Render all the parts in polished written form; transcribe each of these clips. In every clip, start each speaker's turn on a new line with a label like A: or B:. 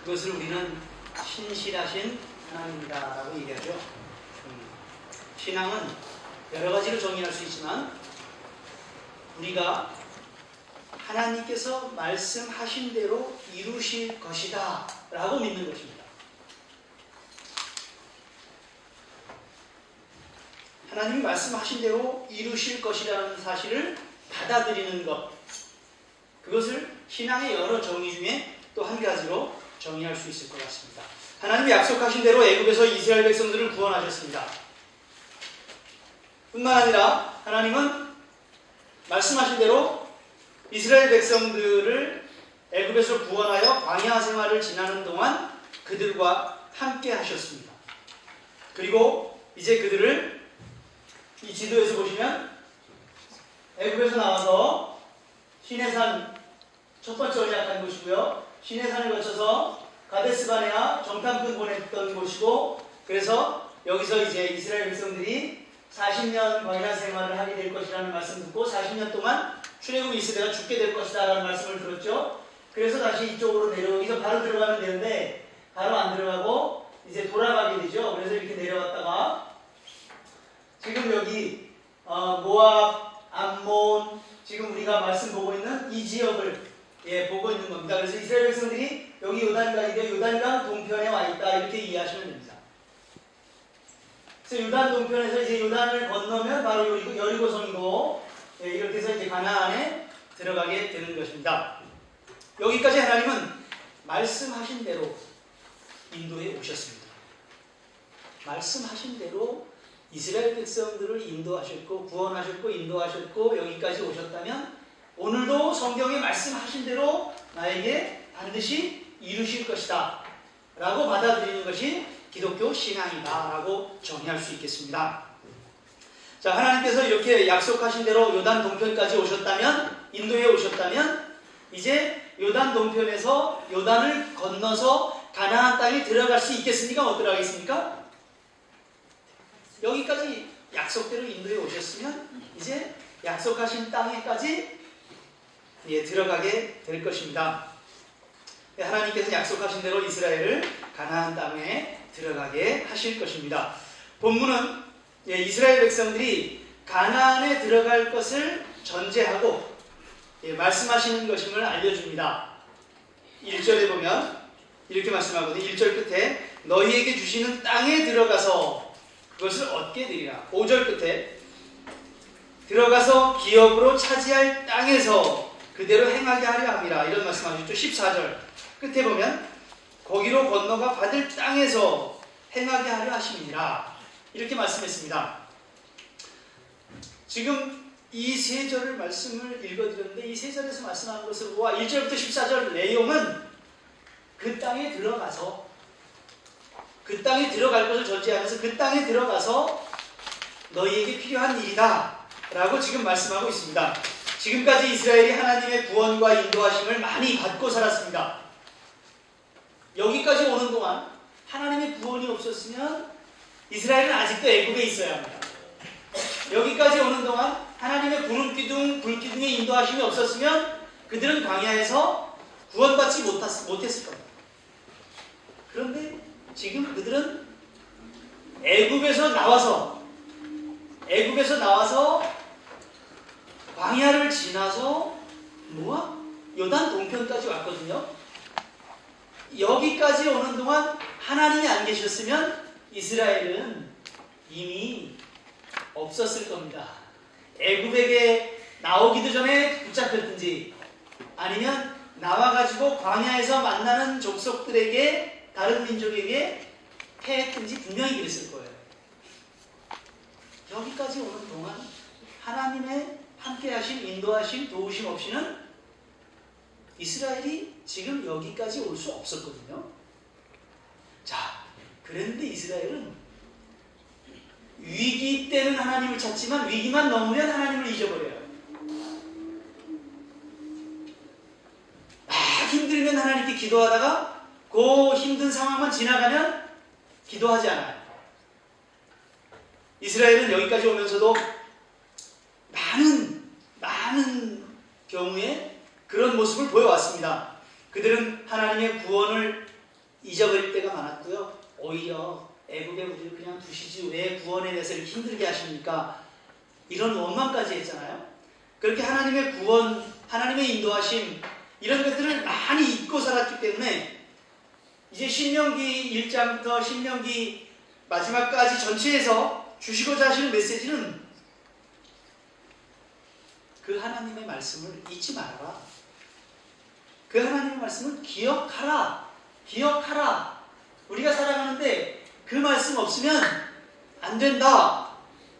A: 그것을 우리는 신실하신 하나님이다라고 얘기하죠. 신앙은 여러 가지로 정의할 수 있지만 우리가 하나님께서 말씀하신 대로 이루실 것이다 라고 믿는 것입니다. 하나님이 말씀하신 대로 이루실 것이라는 사실을 받아들이는 것, 그것을 신앙의 여러 정의 중에 또 한 가지로 정의할 수 있을 것 같습니다. 하나님이 약속하신 대로 애굽에서 이스라엘 백성들을 구원하셨습니다. 뿐만 아니라 하나님은 말씀하신 대로 이스라엘 백성들을 애굽에서 구원하여 광야 생활을 지나는 동안 그들과 함께 하셨습니다. 그리고 이제 그들을 이 지도에서 보시면 애굽에서 나와서 시내산 첫 번째 언약한 곳이고요. 시내산을 거쳐서 가데스바네아 정탐꾼 보냈던 곳이고, 그래서 여기서 이제 이스라엘 백성들이 40년 광야 생활을 하게 될 것이라는 말씀 듣고 40년 동안 출애굽 이스라엘가 죽게 될 것이다 라는 말씀을 들었죠. 그래서 다시 이쪽으로 여기서 바로 들어가면 되는데 바로 안 들어가고 이제 돌아가게 되죠. 그래서 이렇게 내려왔다가 지금 여기 모압, 암몬, 지금 우리가 말씀 보고 있는 이 지역을 보고 있는 겁니다. 그래서 이스라엘 백성들이 여기 요단강인데 요단강 동편에 와 있다 이렇게 이해하시면 됩니다. 그래서 요단 동편에서 이제 요단을 건너면 바로 여리고성이고 이렇게 해서 이제 가나안에 들어가게 되는 것입니다. 여기까지 하나님은 말씀하신 대로 인도해 오셨습니다. 말씀하신 대로 이스라엘 백성들을 인도하셨고 구원하셨고 인도하셨고 여기까지 오셨다면 오늘도 성경에 말씀하신 대로 나에게 반드시 이루실 것이다 라고 받아들이는 것이 기독교 신앙이다 라고 정의할 수 있겠습니다. 자, 하나님께서 이렇게 약속하신 대로 요단 동편까지 오셨다면, 인도에 오셨다면 이제 요단 동편에서 요단을 건너서 가나안 땅에 들어갈 수 있겠습니까? 못 들어가겠습니까? 여기까지 약속대로 인도에 오셨으면 이제 약속하신 땅에까지 들어가게 될 것입니다. 하나님께서 약속하신 대로 이스라엘을 가나안 땅에 들어가게 하실 것입니다. 본문은 이스라엘 백성들이 가나안에 들어갈 것을 전제하고 말씀하시는 것임을 알려줍니다. 1절에 보면 이렇게 말씀하거든요. 1절 끝에 너희에게 주시는 땅에 들어가서 그것을 얻게 되리라. 5절 끝에 들어가서 기업으로 차지할 땅에서 그대로 행하게 하려 함이라 이런 말씀하셨죠. 14절 끝에 보면 거기로 건너가 받을 땅에서 행하게 하려 하심이니라 이렇게 말씀했습니다. 지금 이 세 절을 말씀을 읽어드렸는데 이 세 절에서 말씀하는 것을 보아 1절부터 14절 내용은 그 땅에 들어가서 그 땅에 들어갈 것을 전제하면서 그 땅에 들어가서 너희에게 필요한 일이다 라고 지금 말씀하고 있습니다. 지금까지 이스라엘이 하나님의 구원과 인도하심을 많이 받고 살았습니다. 여기까지 오는 동안 하나님의 구원이 없었으면 이스라엘은 아직도 애굽에 있어야 합니다. 여기까지 오는 동안 하나님의 불기둥의 인도하심이 없었으면 그들은 광야에서 구원받지 못했을 겁니다. 그런데 지금 그들은 애굽에서 나와서 광야를 지나서 요단 동편까지 왔거든요. 여기까지 오는 동안 하나님이 안 계셨으면 이스라엘은 이미 없었을 겁니다. 애굽에게 나오기도 전에 붙잡혔든지 아니면 나와가지고 광야에서 만나는 족속들에게 다른 민족에게 패했든지 분명히 그랬을 거예요. 여기까지 오는 동안 하나님의 함께하신 인도하신 도우심 없이는 이스라엘이 지금 여기까지 올 수 없었거든요. 자, 그런데 이스라엘은 위기 때는 하나님을 찾지만 위기만 넘으면 하나님을 잊어버려요. 막 힘들면 하나님께 기도하다가 그 힘든 상황만 지나가면 기도하지 않아요. 이스라엘은 여기까지 오면서도 많은 경우에 그런 모습을 보여왔습니다. 그들은 하나님의 구원을 잊어버릴 때가 많았고요. 오히려 애국에 우리를 그냥 두시지 왜 구원에 대해서 이렇게 힘들게 하십니까? 이런 원망까지 했잖아요. 그렇게 하나님의 구원, 하나님의 인도하심 이런 것들을 많이 잊고 살았기 때문에 이제 신명기 1장부터 신명기 마지막까지 전체에서 주시고자 하시는 메시지는 그 하나님의 말씀을 잊지 말아라. 그 하나님의 말씀을 기억하라. 기억하라. 우리가 살아가는데 그 말씀 없으면 안 된다.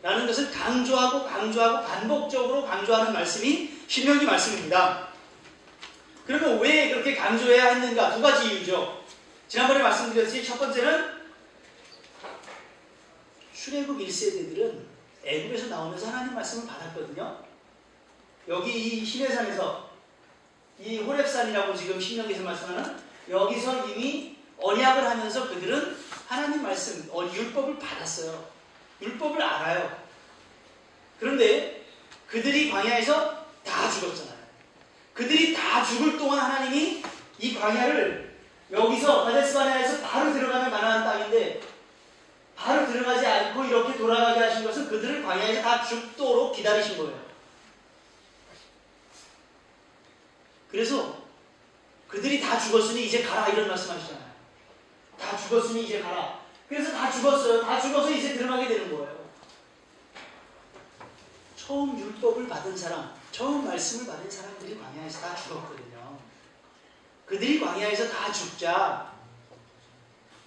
A: 라는 것을 강조하고 반복적으로 강조하는 말씀이 신명기 말씀입니다. 그러면 왜 그렇게 강조해야 했는가? 두 가지 이유죠. 지난번에 말씀드렸듯이 첫 번째는 출애굽 1세대들은 애굽에서 나오면서 하나님 말씀을 받았거든요. 여기 이 시내산에서 이 호렙산이라고 지금 신명기에서 말씀하는 여기서 이미 언약을 하면서 그들은 하나님 말씀, 율법을 받았어요. 율법을 알아요. 그런데 그들이 광야에서 다 죽었잖아요. 그들이 다 죽을 동안 하나님이 이 광야를 여기서 가데스바네아에서 바로 들어가면 가나안 땅인데 바로 들어가지 않고 이렇게 돌아가게 하신 것은 그들을 광야에서 다 죽도록 기다리신 거예요. 그래서 그들이 다 죽었으니 이제 가라 이런 말씀하시잖아요. 다 죽었으니 이제 가라. 그래서 다 죽었어요. 다 죽어서 이제 들어가게 되는 거예요. 처음 율법을 받은 사람, 처음 말씀을 받은 사람들이 광야에서 다 죽었거든요. 그들이 광야에서 다 죽자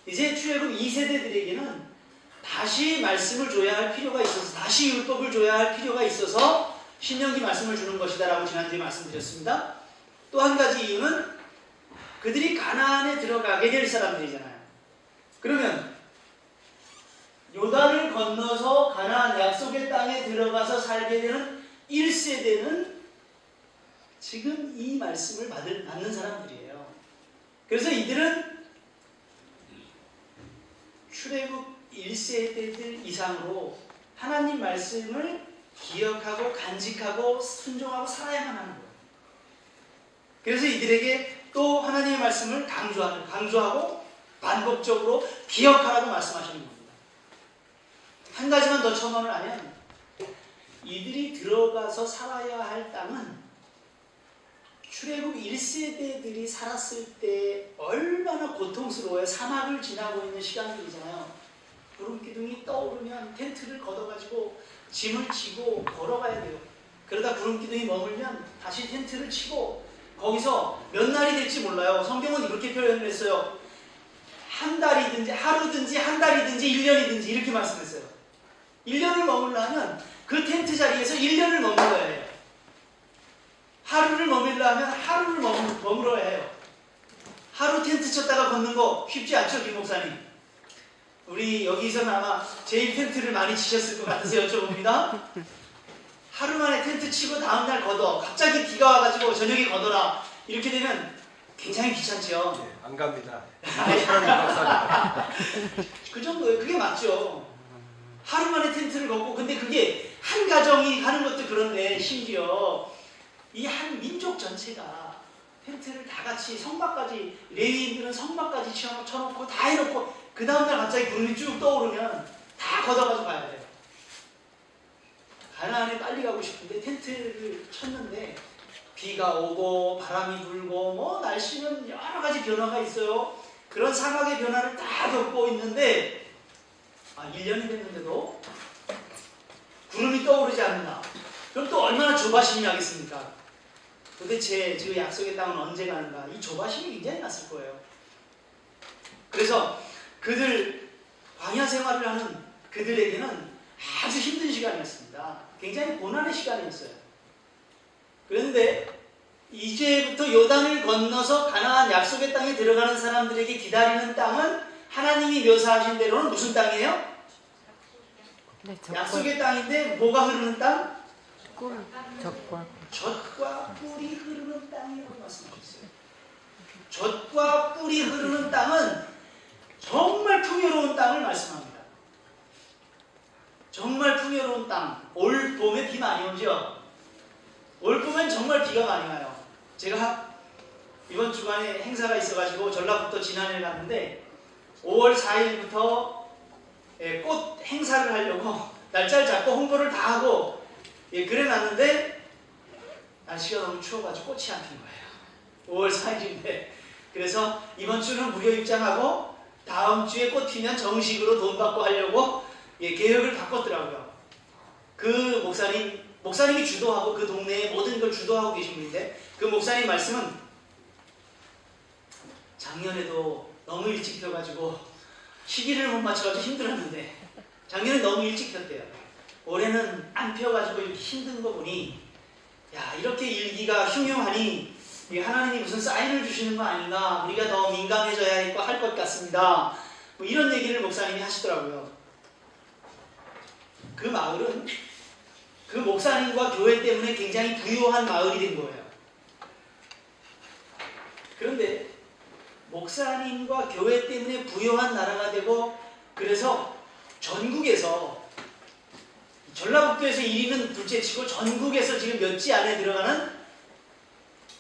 A: 이제 출애굽 2세대들에게는 다시 말씀을 줘야 할 필요가 있어서 다시 율법을 줘야 할 필요가 있어서 신명기 말씀을 주는 것이다 라고 지난주에 말씀드렸습니다. 또 한 가지 이유는 그들이 가나안에 들어가게 될 사람들이잖아요. 그러면 요단을 건너서 가나안 약속의 땅에 들어가서 살게 되는 1세대는 지금 이 말씀을 받는 사람들이에요. 그래서 이들은 출애굽 1세대들 이상으로 하나님 말씀을 기억하고 간직하고 순종하고 살아야만 하는 거예요. 그래서 이들에게 또 하나님의 말씀을 강조하고 반복적으로 기억하라고 말씀하시는 겁니다. 한 가지만 더 첨언을 하면 이들이 들어가서 살아야 할 땅은 출애굽 1세대들이 살았을 때 얼마나 고통스러워요. 사막을 지나고 있는 시간들이잖아요. 구름기둥이 떠오르면 텐트를 걷어가지고 짐을 지고 걸어가야 돼요. 그러다 구름기둥이 머물면 다시 텐트를 치고 거기서 몇 날이 될지 몰라요. 성경은 이렇게 표현을 했어요. 한 달이든지 하루든지 한 달이든지 1년이든지 이렇게 말씀했어요. 1년을 머물려면 그 텐트 자리에서 1년을 머물러야 해요. 하루를 머물려면 하루를 머물러야 해요. 하루 텐트 쳤다가 걷는 거 쉽지 않죠, 김 목사님? 우리 여기서는 아마 제일 텐트를 많이 치셨을 것 같아서 여쭤봅니다. 하루 만에 텐트 치고 다음날 걷어. 갑자기 비가 와가지고 저녁에 걷어라. 이렇게 되면 굉장히 귀찮죠.
B: 네, 안 갑니다.
A: 그 정도예요. 그게 맞죠. 하루 만에 텐트를 걷고 근데 그게 한 가정이 하는 것도 그런데 심지어 이 한 민족 전체가 텐트를 다 같이 성막까지 레위인들은 성막까지 쳐놓고 다 해놓고 그 다음날 갑자기 구름이 쭉 떠오르면 다 걷어가지고 가야 돼요. 가나안에 빨리 가고 싶은데 텐트를 쳤는데 비가 오고 바람이 불고 뭐 날씨는 여러 가지 변화가 있어요. 그런 사막의 변화를 다 겪고 있는데 1년이 됐는데도 구름이 떠오르지 않는다. 그럼 또 얼마나 조바심이 나겠습니까? 도대체 저 약속의 땅은 언제 가는가? 이 조바심이 굉장히 났을 거예요. 그래서 그들 광야 생활을 하는 그들에게는 아주 힘든 시간이었습니다. 굉장히 고난의 시간이었어요. 그런데 이제부터 요단을 건너서 가나안 약속의 땅에 들어가는 사람들에게 기다리는 땅은 하나님이 묘사하신 대로는 무슨 땅이에요?
C: 네,
A: 약속의 땅인데 뭐가 흐르는 땅? 젖과 꿀이 흐르는 땅이라고 말씀하셨어요. 젖과 꿀이 흐르는 땅은 정말 풍요로운 땅을 말씀합니다. 정말 풍요로운 땅. 올 봄에 비 많이 오죠? 올 봄엔 정말 비가 많이 와요. 제가 이번 주간에 행사가 있어가지고 전라북도 진안에 갔는데 5월 4일부터 꽃 행사를 하려고 날짜를 잡고 홍보를 다 하고 그래놨는데 날씨가 너무 추워가지고 꽃이 안 핀 거예요. 5월 4일인데. 그래서 이번 주는 무료 입장하고 다음 주에 꽃 피면 정식으로 돈 받고 하려고 계획을 바꿨더라고요. 그 목사님이 주도하고 그 동네에 모든 걸 주도하고 계신 분인데 그 목사님 말씀은 작년에도 너무 일찍 펴가지고 시기를 못 맞춰가지고 힘들었는데 작년에 너무 일찍 폈대요. 올해는 안 펴가지고 이렇게 힘든 거 보니 야 이렇게 일기가 흉흉하니 하나님이 무슨 사인을 주시는 거 아닌가, 우리가 더 민감해져야 할 것 같습니다. 뭐 이런 얘기를 목사님이 하시더라고요. 그 마을은 그 목사님과 교회 때문에 굉장히 부유한 마을이 된 거예요. 그런데 목사님과 교회 때문에 부유한 나라가 되고 그래서 전국에서 전라북도에서 1위는 둘째치고 전국에서 지금 몇 지 안에 들어가는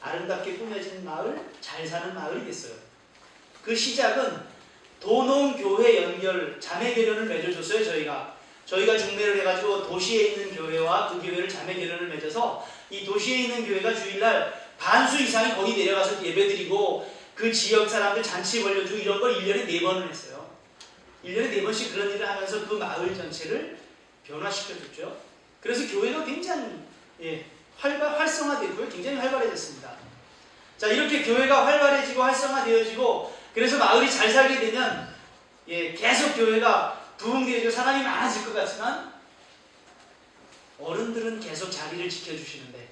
A: 아름답게 꾸며진 마을, 잘 사는 마을이 됐어요. 그 시작은 도농교회 연결, 자매결연을 맺어줬어요. 저희가 중매를 해가지고 도시에 있는 교회와 그 교회를 자매결연을 맺어서 이 도시에 있는 교회가 주일날 반수 이상이 거기 내려가서 예배드리고 그 지역 사람들 잔치 벌려주고 이런 걸 1년에 4번을 했어요. 1년에 4번씩 그런 일을 하면서 그 마을 전체를 변화시켜줬죠. 그래서 교회가 굉장히 활성화되고요. 굉장히 활발해졌습니다. 자, 이렇게 교회가 활발해지고 활성화되어지고 그래서 마을이 잘 살게 되면 계속 교회가 부흥되어지고 사람이 많아질 것 같지만 어른들은 계속 자리를 지켜주시는데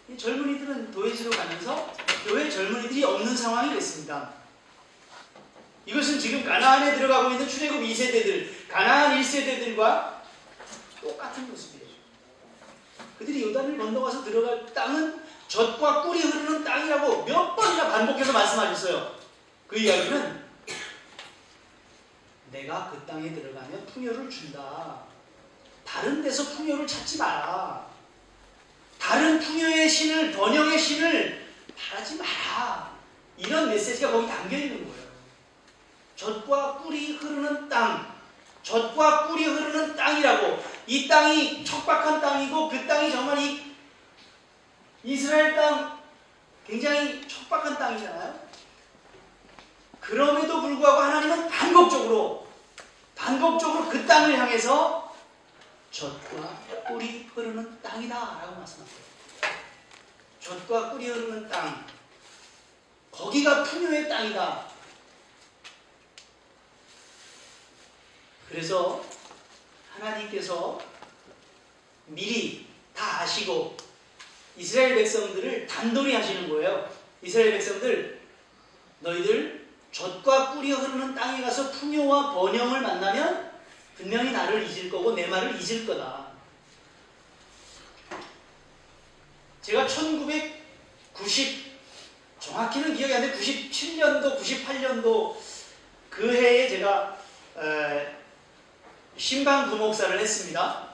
A: 이 젊은이들은 도회지로 가면서 교회 젊은이들이 없는 상황이 됐습니다. 이것은 지금 가나안에 들어가고 있는 출애굽 2세대들, 가나안 1세대들과 똑같은 모습이에요. 그들이 요단을 건너가서 들어갈 땅은 젖과 꿀이 흐르는 땅이라고 몇 번이나 반복해서 말씀하셨어요. 그 이야기는 내가 그 땅에 들어가면 풍요를 준다. 다른 데서 풍요를 찾지 마라. 다른 풍요의 신을, 번영의 신을 바라지 마라. 이런 메시지가 거기 담겨 있는 거예요. 젖과 꿀이 흐르는 땅, 젖과 꿀이 흐르는 땅이라고. 이 땅이 척박한 땅이고 그 땅이 정말 이 이스라엘 땅 굉장히 척박한 땅이잖아요. 그럼에도 불구하고 하나님은 반복적으로 그 땅을 향해서 젖과 꿀이 흐르는 땅이다 라고 말씀하세요. 젖과 꿀이 흐르는 땅, 거기가 풍요의 땅이다. 그래서 하나님께서 미리 다 아시고 이스라엘 백성들을 단돌이 하시는 거예요. 이스라엘 백성들, 너희들 젖과 꿀이 흐르는 땅에 가서 풍요와 번영을 만나면 분명히 나를 잊을 거고 내 말을 잊을 거다. 제가 1990, 정확히는 기억이 안 나는데 97년도, 98년도 그 해에 제가 신방 부목사를 했습니다.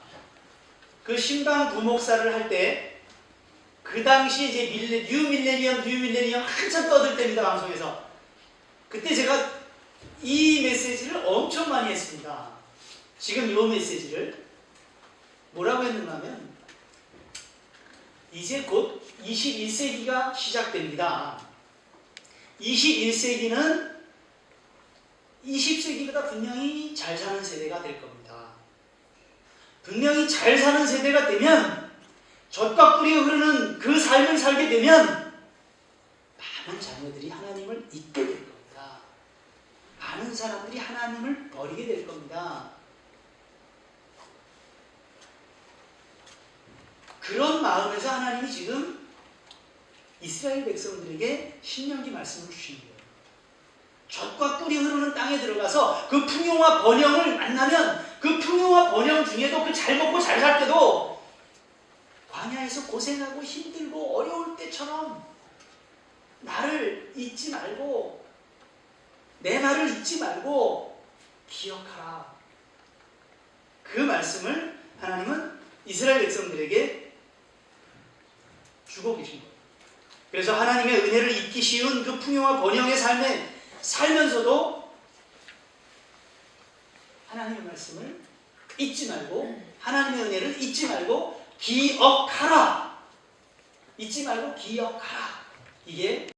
A: 그 신방 부목사를 할 때 그 당시 이제 뉴 밀레니엄 한참 떠들 때입니다. 방송에서. 그때 제가 이 메시지를 엄청 많이 했습니다. 지금 이 메시지를 뭐라고 했는가 하면 이제 곧 21세기가 시작됩니다. 21세기는 20세기보다 분명히 잘 사는 세대가 될 겁니다. 분명히 잘 사는 세대가 되면 젖과 꿀이 흐르는 그 삶을 살게 되면 많은 자녀들이 하나님을 잊게 될 겁니다. 많은 사람들이 하나님을 버리게 될 겁니다. 그런 마음에서 하나님이 지금 이스라엘 백성들에게 신명기 말씀을 주신 거예요. 젖과 꿀이 흐르는 땅에 들어가서 그 풍요와 번영을 만나면 그 풍요와 번영 중에도 그 잘 먹고 잘 살 때도 광야에서 고생하고 힘들고 어려울 때처럼 나를 잊지 말고 내 말을 잊지 말고 기억하라. 그 말씀을 하나님은 이스라엘 백성들에게 주고 계신 거예요. 그래서 하나님의 은혜를 잊기 쉬운 그 풍요와 번영의 삶에 살면서도 하나님의 말씀을 잊지 말고 하나님의 은혜를 잊지 말고 기억하라. 잊지 말고 기억하라. 이게